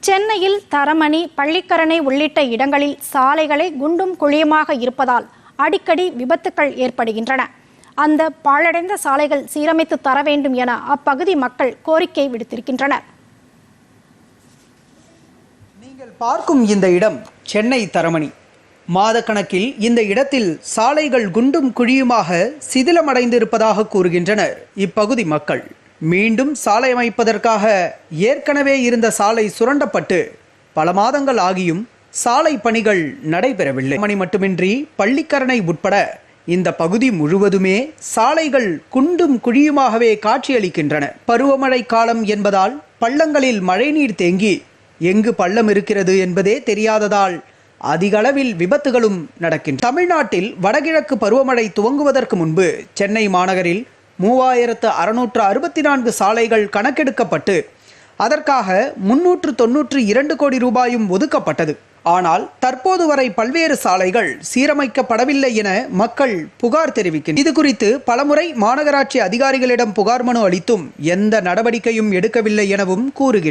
சென்னையில் தரமணி, பள்ளிக்கரணை உள்ளிட்ட இடங்களில் சாலைகளை குண்டும் குழியுமாக இருப்பதால் அடிக்கடி விபத்துக்கள் ஏற்படுகின்றன. அந்த பாழடைந்த சாலைகள் சீரமைத்து தர வேண்டும் என அப்பகுதி மக்கள் கோரிக்கை விடுத்திருக்கின்றனர். நீங்கள் பார்க்கும் இந்த இடம் சென்னை தரமணி. மாதக்கணக்கில் இந்த இடத்தில் சாலைகள் குண்டும் குழியுமாக சிதிலமடைந்திருப்பதாக கூறுகின்றனர் இப்பகுதி மக்கள். மீண்டும் சாலை அமைப்பதற்காக ஏற்கனவே இருந்த சாலை சுரண்டப்பட்டு பல மாதங்கள் ஆகியும் சாலை பணிகள் நடைபெறவில்லை. மணி மட்டுமின்றி பள்ளிக்கரணை உட்பட இந்த பகுதி முழுவதுமே சாலைகள் குண்டும் குழியுமாகவே காட்சியளிக்கின்றன. பருவமழை காலம் என்பதால் பள்ளங்களில் மழைநீர் தேங்கி எங்கு பள்ளம் இருக்கிறது என்பதே தெரியாததால் அதிக அளவில் விபத்துகளும் நடக்கின்றன. தமிழ்நாட்டில் வடகிழக்கு பருவமழை துவங்குவதற்கு முன்பு சென்னை மாநகரில் 3664 சாலைகள் கணக்கெடுக்கப்பட்டு அதற்காக 392 கோடி ரூபாயும் ஒதுக்கப்பட்டது. ஆனால் தற்போது வரை பல்வேறு சாலைகள் சீரமைக்கப்படவில்லை என மக்கள் புகார் தெரிவிக்கின்றனர். இது குறித்து பலமுறை மாநகராட்சி அதிகாரிகளிடம் புகார் மனு அளித்தும் எந்த நடவடிக்கையும் எடுக்கவில்லை எனவும் கூறுகின்றனர்.